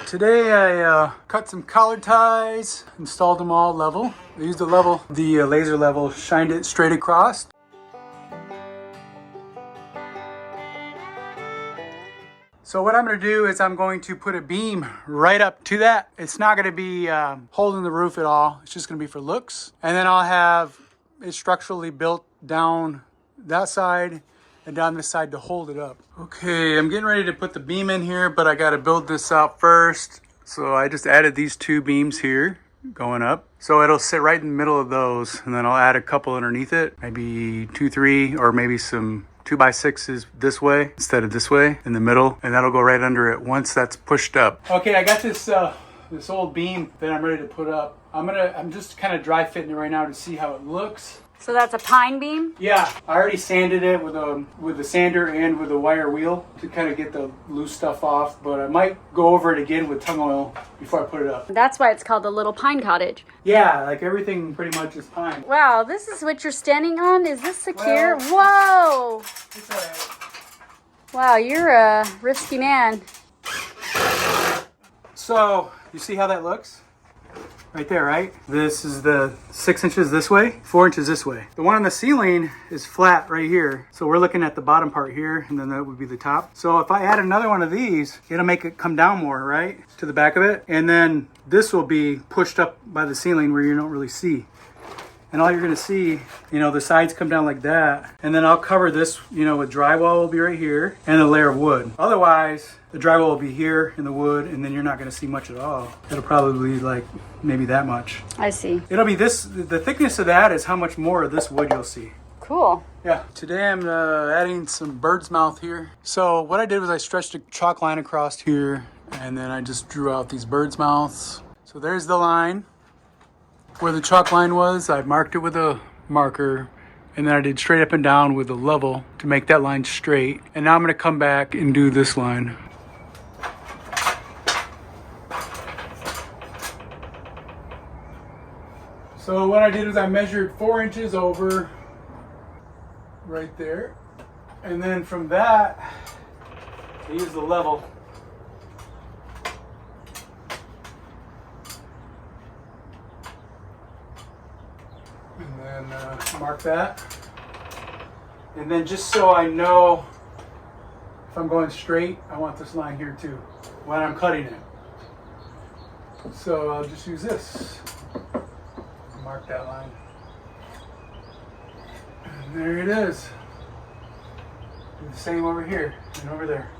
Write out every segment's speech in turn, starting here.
Today I cut some collar ties, installed them all level. I used the laser level, shined it straight across. So what I'm going to do is I'm going to put a beam right up to that. It's not going to be holding the roof at all. It's just going to be for looks. And then I'll have it structurally built down that side and down this side to hold it up. Okay, I'm getting ready to put the beam in here, but I got to build this out first. So I just added these two beams here going up. So it'll sit right in the middle of those, and then I'll add a couple underneath it, maybe 2, 3, or maybe some 2x6s this way instead of this way in the middle, and that'll go right under it once that's pushed up. Okay, I got this this old beam that I'm ready to put up. I'm just kind of dry fitting it right now to see how it looks. So that's a pine beam? Yeah, I already sanded it with the sander and with a wire wheel to kind of get the loose stuff off, but I might go over it again with tung oil before I put it up. That's why it's called the little pine cottage. Yeah, like everything pretty much is pine. Wow, this is what you're standing on? Is this secure? Well, whoa! It's all right. Wow, you're a risky man. So, you see how that looks? Right there, right? This is the 6 inches this way, 4 inches this way. The one on the ceiling is flat right here. So we're looking at the bottom part here, and then that would be the top. So if I add another one of these, it'll make it come down more, right? To the back of it. And then this will be pushed up by the ceiling where you don't really see. And all you're gonna see, the sides come down like that. And then I'll cover this, with drywall will be right here and a layer of wood. Otherwise, the drywall will be here in the wood, and then you're not gonna see much at all. It'll probably be like maybe that much. I see. It'll be this, the thickness of that is how much more of this wood you'll see. Cool. Yeah. Today I'm adding some bird's mouth here. So what I did was I stretched a chalk line across here, and then I just drew out these bird's mouths. So there's the line. Where the chalk line was, I marked it with a marker, and then I did straight up and down with a level to make that line straight. And now I'm going to come back and do this line. So what I did is I measured 4 inches over right there, and then from that I used the level. And then mark that. And then just so I know if I'm going straight, I want this line here too when I'm cutting it. So I'll just use this. Mark that line. And there it is. Do the same over here and over there.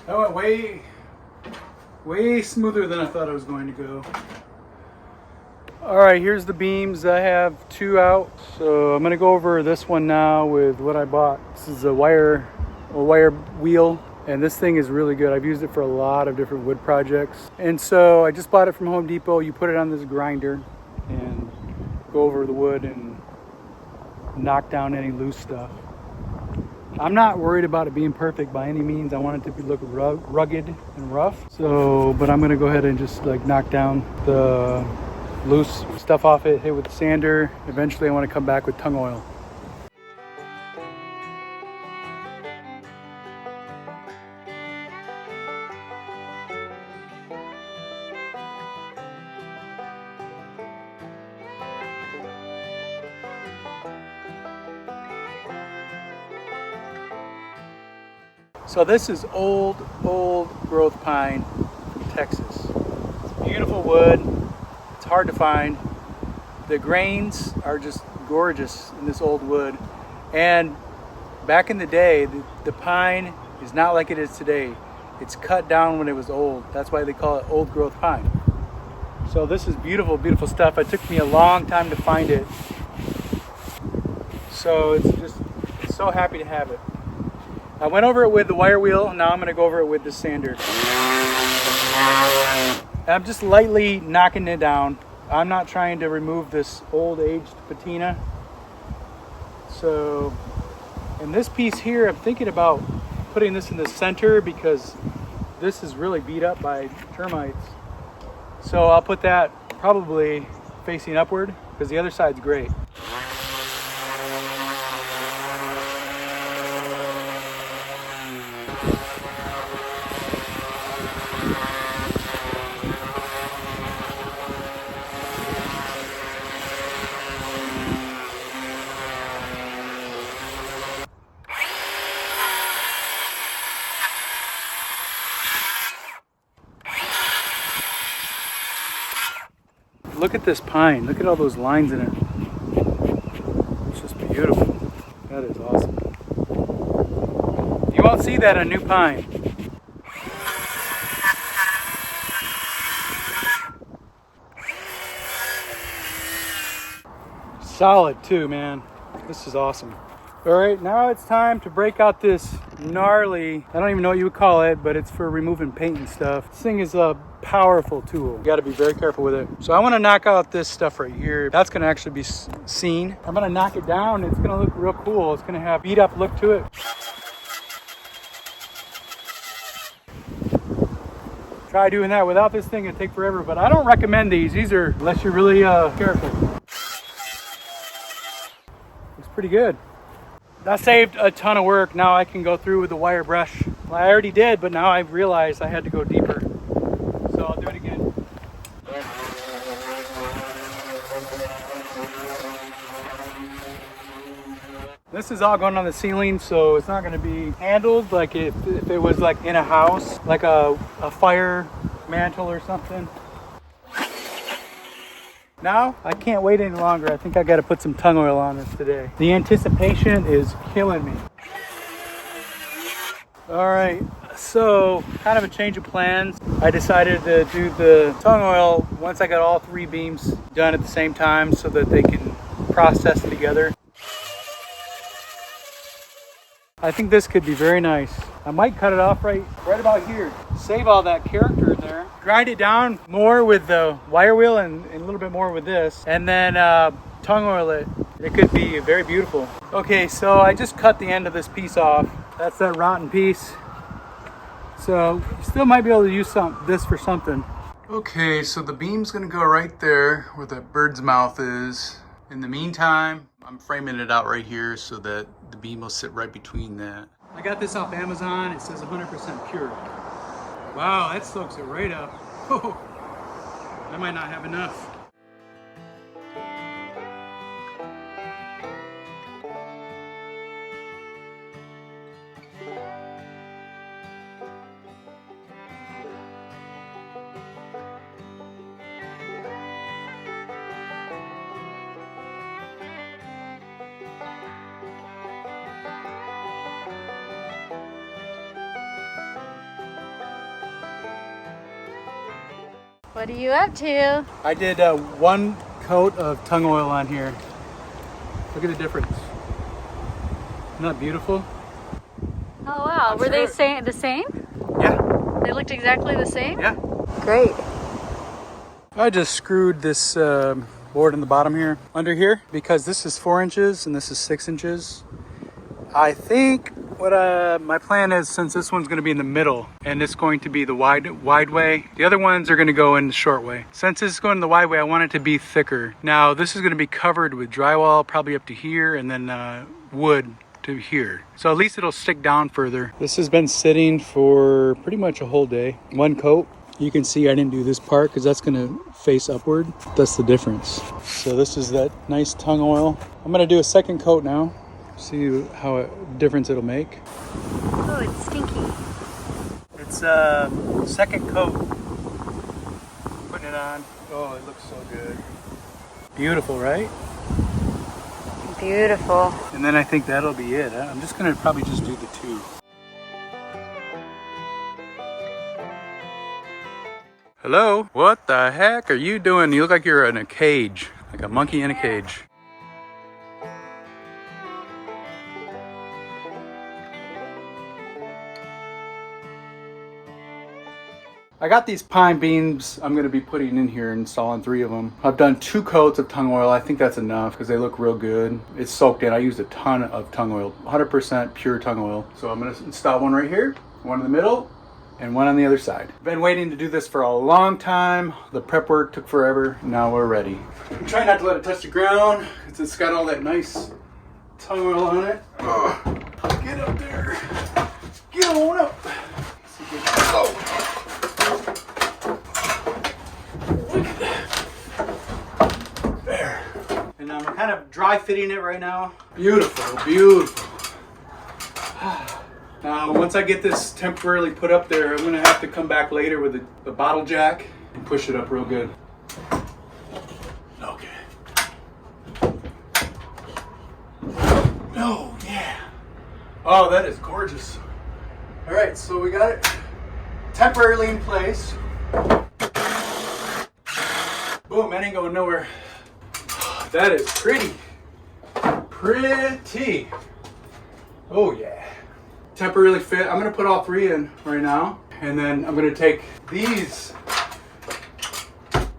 That went way smoother than I thought it was going to go. All right, here's the beams. I have 2 out. So I'm gonna go over this one now with what I bought. This is a wire wheel, and this thing is really good. I've used it for a lot of different wood projects. And so I just bought it from Home Depot. You put it on this grinder and go over the wood and knock down any loose stuff. I'm not worried about it being perfect by any means. I want it to look rugged and rough. So, but I'm gonna go ahead and just like knock down the loose stuff off it, hit with the sander. Eventually I want to come back with tung oil. So this is old growth pine from Texas. It's beautiful wood. It's hard to find. The grains are just gorgeous in this old wood. And back in the day, the pine is not like it is today. It's cut down when it was old. That's why they call it old growth pine. So this is beautiful, beautiful stuff. It took me a long time to find it. So it's so happy to have it. I went over it with the wire wheel. Now I'm gonna go over it with the sander. I'm just lightly knocking it down. I'm not trying to remove this old aged patina. So, and this piece here, I'm thinking about putting this in the center because this is really beat up by termites. So I'll put that probably facing upward because the other side's great. Look at this pine. Look at all those lines in it. It's just beautiful. That is awesome. You won't see that on new pine. Solid too, man. This is awesome. All right, now it's time to break out this gnarly, I don't even know what you would call it, but it's for removing paint and stuff. This thing is a powerful tool. You gotta be very careful with it. So I wanna knock out this stuff right here. That's gonna actually be seen. I'm gonna knock it down. It's gonna look real cool. It's gonna have beat up look to it. Try doing that without this thing, it'd take forever, but I don't recommend these. These are, unless you're really careful. Looks pretty good. That saved a ton of work. Now I can go through with the wire brush. Well, I already did, but now I've realized I had to go deeper. So I'll do it again. This is all going on the ceiling, so it's not going to be handled like if it was like in a house, like a fire mantle or something. Now, I can't wait any longer. I think I got to put some tung oil on this today. The anticipation is killing me. All right, so kind of a change of plans. I decided to do the tung oil once I got all 3 beams done at the same time so that they can process together. I think this could be very nice. I might cut it off right about here. Save all that character in there. Grind it down more with the wire wheel and a little bit more with this. And then tung oil it. It could be very beautiful. Okay, so I just cut the end of this piece off. That's that rotten piece. So you still might be able to use this for something. Okay, so the beam's gonna go right there where the bird's mouth is. In the meantime, I'm framing it out right here so that the beam will sit right between that. I got this off Amazon. It says 100% pure. Wow, that soaks it right up. Oh, I might not have enough. What are you up to? I did 1 coat of tung oil on here. Look at the difference. Isn't that beautiful? Oh wow, were they the same? Yeah. They looked exactly the same? Yeah. Great. I just screwed this board in the bottom here, under here, because this is 4 inches and this is 6 inches. I think what my plan is, since this one's going to be in the middle and it's going to be the wide way, the other ones are going to go in the short way. Since it's going the wide way, I want it to be thicker. Now this is going to be covered with drywall probably up to here, and then wood to here, so at least it'll stick down further. This has been sitting for pretty much a whole day. 1 coat. You can see I didn't do this part because that's going to face upward. That's the difference. So this is that nice tung oil. I'm going to do a 2nd coat now. See how difference it'll make. Oh, it's stinky. It's 2nd coat. Putting it on. Oh, it looks so good. Beautiful, right? Beautiful. And then I think that'll be it. I'm just gonna probably just do the 2. Hello? What the heck are you doing? You look like you're in a cage, like a monkey in a cage. I got these pine beams I'm going to be putting in here, installing 3 of them. I've done 2 coats of tung oil. I think that's enough because they look real good. It's soaked in. I used a ton of tung oil, 100% pure tung oil. So I'm going to install one right here, one in the middle, and one on the other side. Been waiting to do this for a long time. The prep work took forever. Now we're ready. I'm trying not to let it touch the ground because it's got all that nice tung oil on it. Get up there. Get on up. Oh. Look at that. There. And I'm kind of dry fitting it right now. Beautiful, beautiful. Now, once I get this temporarily put up there, I'm gonna have to come back later with the bottle jack and push it up real good. Okay. Oh, yeah. Oh, that is gorgeous. All right, so we got it temporarily in place. Boom, that ain't going nowhere. That is pretty. Pretty. Oh, yeah. Temporarily fit. I'm gonna put all 3 in right now, and then I'm gonna take these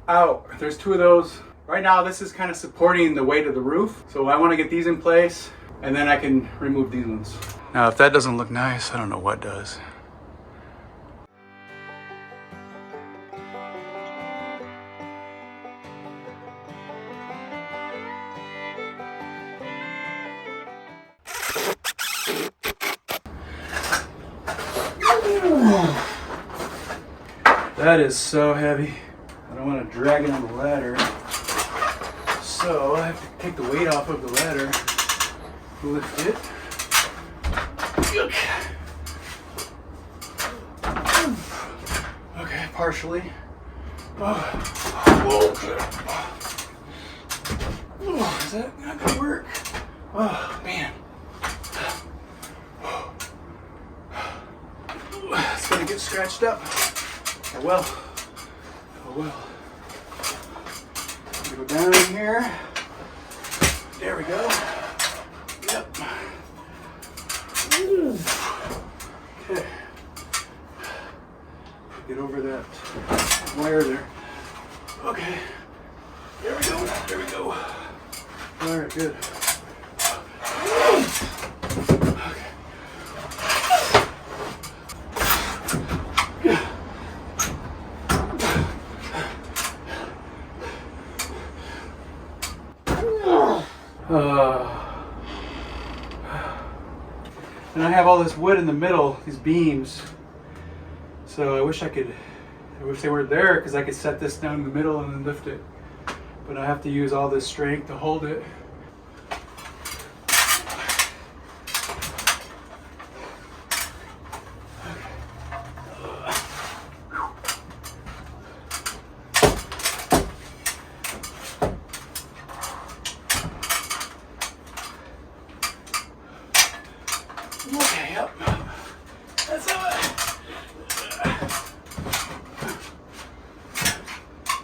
out. There's 2 of those. Right now this is kind of supporting the weight of the roof, so I want to get these in place and then I can remove these ones. Now if that doesn't look nice, I don't know what does. That is so heavy. I don't want to drag it on the ladder. So I have to take the weight off of the ladder, lift it. Okay, partially. Is that not gonna work? Oh man. It's gonna get scratched up. Oh well. Oh well. Go down in here. There we go. Yep. Ooh. Okay. Get over that wire there. Okay. There we go. There we go. All right, good. Okay. And I have all this wood in the middle, these beams. So I wish they were there because I could set this down in the middle and then lift it. But I have to use all this strength to hold it. Okay, yep. That's it.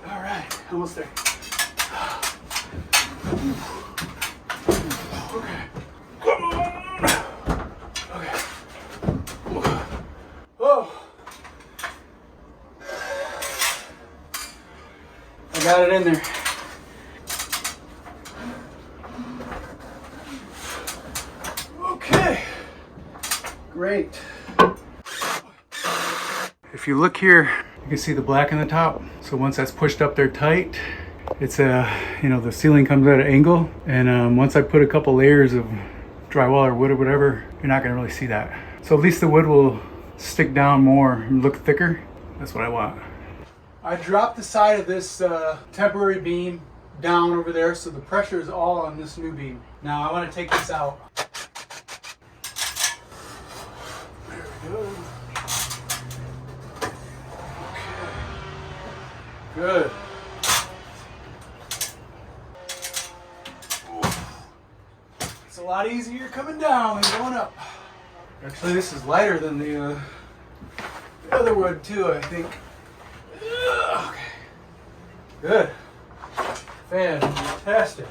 All right, almost there. Okay. Come on. Okay. Oh. I got it in there. Okay. Great. If you look here, you can see the black on the top. So once that's pushed up there tight, it's the ceiling comes at an angle. And once I put a couple layers of drywall or wood or whatever, you're not gonna really see that. So at least the wood will stick down more and look thicker. That's what I want. I dropped the side of this temporary beam down over there, so the pressure is all on this new beam. Now I want to take this out. There we go. Okay. Good. It's a lot easier coming down than going up. Actually, this is lighter than the other wood too, I think. Okay. Good. Fantastic.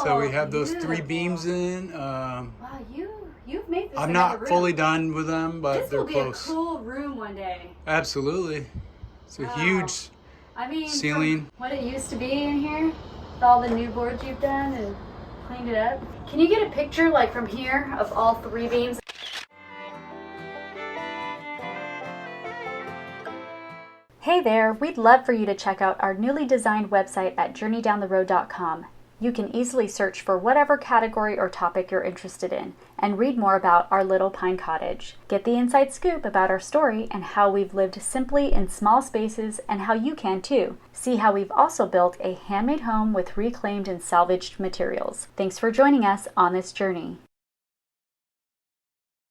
So we have those 3 beautiful. beams in. Wow, you've made this. I'm another not room. fully done with them, but This they're will be close. a cool room one day. Absolutely. It's a Wow. huge I mean, ceiling. from what it used to be in here, with all the new boards you've done and cleaned it up. Can you get a picture like from here of all 3 beams? Hey there, we'd love for you to check out our newly designed website at journeydowntheroad.com. You can easily search for whatever category or topic you're interested in and read more about our little pine cottage. Get the inside scoop about our story and how we've lived simply in small spaces and how you can too. See how we've also built a handmade home with reclaimed and salvaged materials. Thanks for joining us on this journey.